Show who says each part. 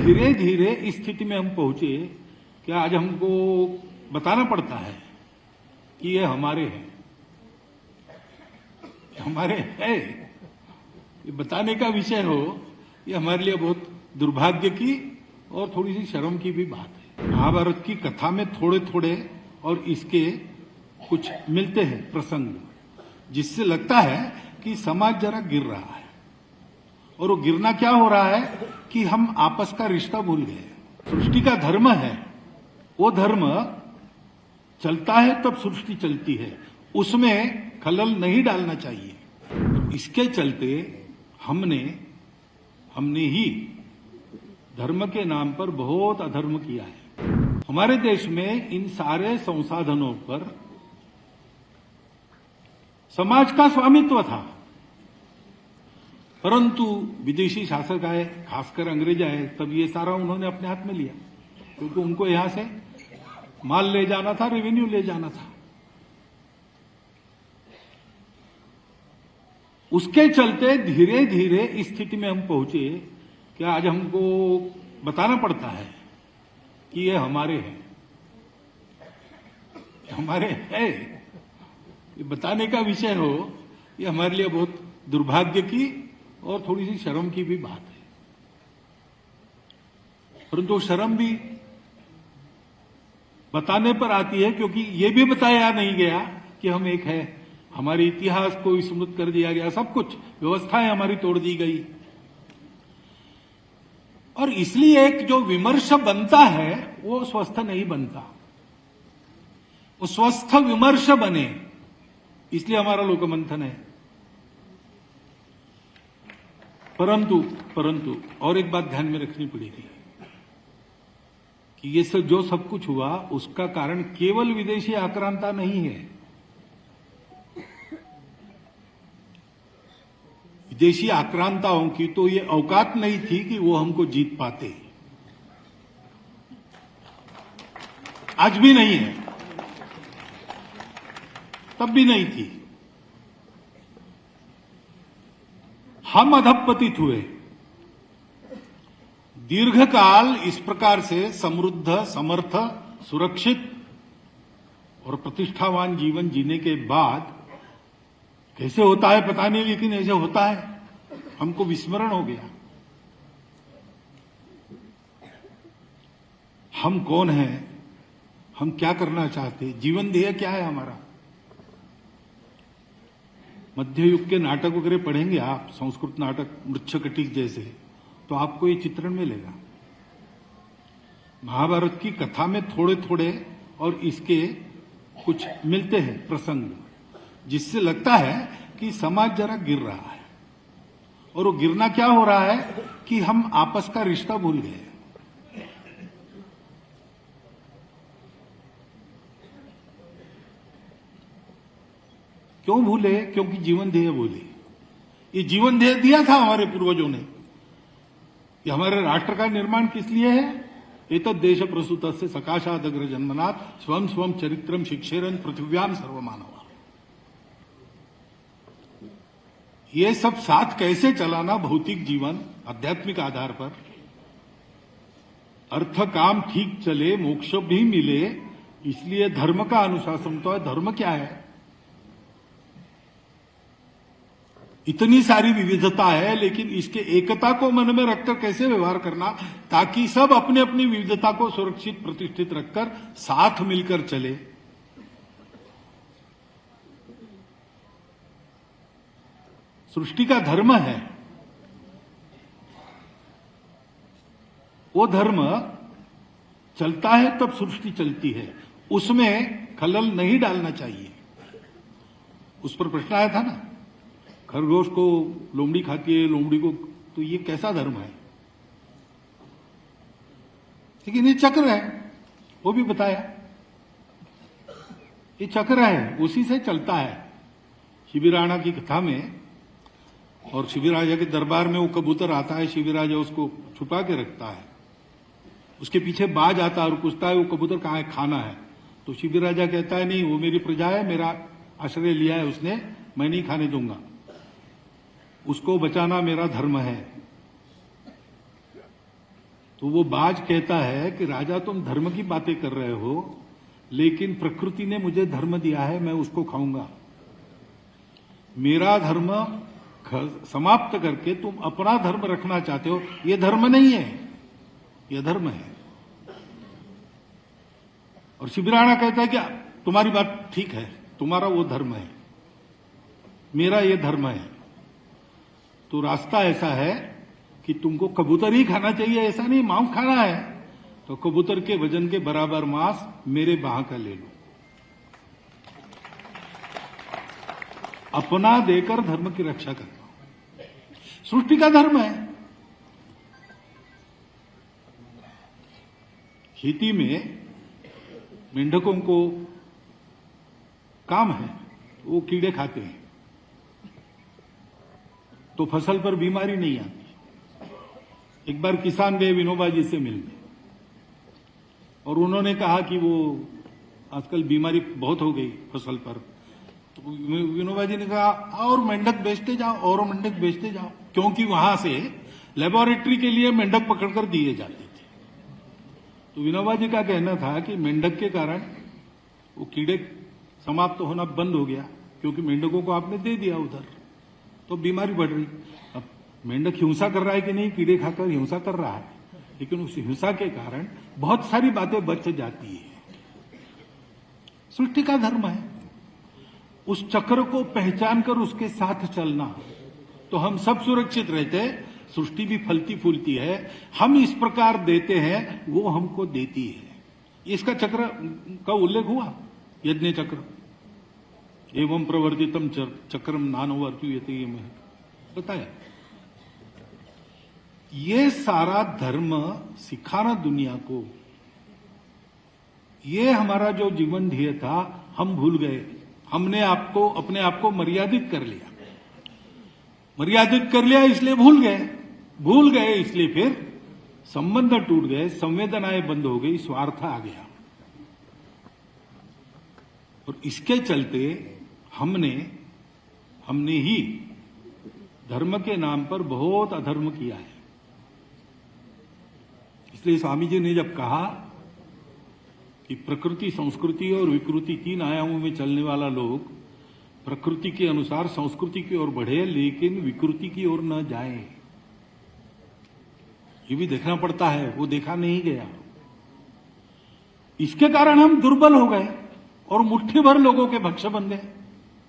Speaker 1: धीरे धीरे इस स्थिति में हम पहुंचे कि आज हमको बताना पड़ता है कि ये हमारे हैं, हमारे है। ये बताने का विषय हो, ये हमारे लिए बहुत दुर्भाग्य की और थोड़ी सी शर्म की भी बात है। महाभारत की कथा में थोड़े थोड़े और इसके कुछ मिलते हैं प्रसंग, जिससे लगता है कि समाज जरा गिर रहा है। और वो गिरना क्या हो रहा है कि हम आपस का रिश्ता भूल गए। सृष्टि का धर्म है, वो धर्म चलता है तब सृष्टि चलती है, उसमें खलल नहीं डालना चाहिए। तो इसके चलते हमने ही धर्म के नाम पर बहुत अधर्म किया है। हमारे देश में इन सारे संसाधनों पर समाज का स्वामित्व था, परंतु विदेशी शासक आए, खासकर अंग्रेज आए, तब ये सारा उन्होंने अपने हाथ में लिया, क्योंकि उनको यहां से माल ले जाना था, रेवेन्यू ले जाना था। उसके चलते धीरे धीरे इस स्थिति में हम पहुंचे कि आज हमको बताना पड़ता है कि ये हमारे हैं, हमारे है। ये बताने का विषय हो, ये हमारे लिए बहुत दुर्भाग्य की और थोड़ी सी शर्म की भी बात है। परंतु शर्म भी बताने पर आती है, क्योंकि ये भी बताया नहीं गया कि हम एक है। हमारे इतिहास को विस्मृत कर दिया गया, सब कुछ व्यवस्थाएं हमारी तोड़ दी गई। और इसलिए एक जो विमर्श बनता है वो स्वस्थ नहीं बनता, वो स्वस्थ विमर्श बने, इसलिए हमारा लोकमंथन है। परंतु और एक बात ध्यान में रखनी पड़ेगी कि ये जो सब कुछ हुआ उसका कारण केवल विदेशी आक्रांता नहीं है। विदेशी आक्रांताओं की तो ये औकात नहीं थी कि वो हमको जीत पाते, आज भी नहीं है, तब भी नहीं थी। हम अधपतित हुए। दीर्घकाल इस प्रकार से समृद्ध, समर्थ, सुरक्षित और प्रतिष्ठावान जीवन जीने के बाद कैसे होता है पता नहीं, लेकिन ऐसे होता है, हमको विस्मरण हो गया। हम कौन हैं, हम क्या करना चाहते, जीवन ध्येय क्या है हमारा। मध्य युग के नाटक वगैरह पढ़ेंगे आप, संस्कृत नाटक मृच्छकटिक जैसे, तो आपको ये चित्रण मिलेगा। महाभारत की कथा में थोड़े थोड़े और इसके कुछ मिलते हैं प्रसंग, जिससे लगता है कि समाज जरा गिर रहा है। और वो गिरना क्या हो रहा है कि हम आपस का रिश्ता भूल गए। क्यों भूले? क्योंकि जीवन ध्येय भूले। ये जीवन ध्येय दिया था हमारे पूर्वजों ने। ये हमारे राष्ट्र का निर्माण किस लिए है? एतद् देश प्रसूतस्य सकाशादग्र जन्मनात् स्वम स्वम चरित्रम शिक्षेरन पृथिव्याम सर्वमानवा। ये सब साथ कैसे चलाना, भौतिक जीवन आध्यात्मिक आधार पर, अर्थ काम ठीक चले, मोक्ष भी मिले, इसलिए धर्म का अनुशासन तो है। धर्म क्या है? इतनी सारी विविधता है, लेकिन इसके एकता को मन में रखकर कैसे व्यवहार करना, ताकि सब अपने अपनी विविधता को सुरक्षित प्रतिष्ठित रखकर साथ मिलकर चले। सृष्टि का धर्म है, वो धर्म चलता है तब सृष्टि चलती है, उसमें खलल नहीं डालना चाहिए। उस पर प्रश्न आया था ना, खरगोश को लोमड़ी खाती है, लोमड़ी को, तो ये कैसा धर्म है? लेकिन ये चक्र है, वो भी बताया, ये चक्र है, उसी से चलता है। शिबिराणा की कथा में, और शिबिराजा के दरबार में वो कबूतर आता है, शिबिराजा उसको छुपा के रखता है, उसके पीछे बाज आता है और पूछता है वो कबूतर कहाँ है, खाना है। तो शिबिराजा कहता है नहीं, वो मेरी प्रजा है, मेरा आश्रय लिया है उसने, मैं नहीं खाने दूंगा, उसको बचाना मेरा धर्म है। तो वो बाज कहता है कि राजा तुम धर्म की बातें कर रहे हो, लेकिन प्रकृति ने मुझे धर्म दिया है, मैं उसको खाऊंगा। मेरा धर्म समाप्त करके तुम अपना धर्म रखना चाहते हो, ये धर्म नहीं है, ये धर्म है। और शिवराणा कहता है कि तुम्हारी बात ठीक है, तुम्हारा वो धर्म है, मेरा ये धर्म है। तो रास्ता ऐसा है कि तुमको कबूतर ही खाना चाहिए, ऐसा नहीं मांस खाना है तो कबूतर के वजन के बराबर मांस मेरे बाह का ले लो। अपना देकर धर्म की रक्षा करना सृष्टि का धर्म है। खेती में मेंढकों को काम है, वो कीड़े खाते हैं तो फसल पर बीमारी नहीं आती। एक बार किसान गए विनोबा जी से मिलने और उन्होंने कहा कि वो आजकल बीमारी बहुत हो गई फसल पर। तो विनोबा जी ने कहा और मेंढक बेचते जाओ, और मेंढक बेचते जाओ, क्योंकि वहां से लेबोरेटरी के लिए मेंढक पकड़कर दिए जाते थे। तो विनोबा जी का कहना था कि मेंढक के कारण वो कीड़े समाप्त होना बंद हो गया, क्योंकि मेंढकों को आपने दे दिया उधर, तो बीमारी बढ़ रही। अब मेंढक हिंसा कर रहा है कि नहीं, कीड़े खाकर हिंसा कर रहा है, लेकिन उस हिंसा के कारण बहुत सारी बातें बच जाती है। सृष्टि का धर्म है, उस चक्र को पहचान कर उसके साथ चलना, तो हम सब सुरक्षित रहते हैं। सृष्टि भी फलती फूलती है, हम इस प्रकार देते हैं, वो हमको देती है। इसका चक्र का उल्लेख हुआ यज्ञ चक्र, एवं प्रवर्तितम चक्रम नानोवर्त्युयते, ये में बताया। ये सारा धर्म सिखाना दुनिया को, ये हमारा जो जीवन ध्येय था हम भूल गए। हमने आपको अपने आप को मर्यादित कर लिया, मर्यादित कर लिया इसलिए भूल गए इसलिए फिर संबंध टूट गए, संवेदनाएं बंद हो गई, स्वार्थ आ गया। और इसके चलते हमने ही धर्म के नाम पर बहुत अधर्म किया है। इसलिए स्वामी जी ने जब कहा कि प्रकृति, संस्कृति और विकृति, तीन आयामों में चलने वाला लोग प्रकृति के अनुसार संस्कृति की ओर बढ़े, लेकिन विकृति की ओर न जाए, ये भी देखना पड़ता है, वो देखा नहीं गया। इसके कारण हम दुर्बल हो गए और मुट्ठी भर लोगों के भक्ष्य बन गए।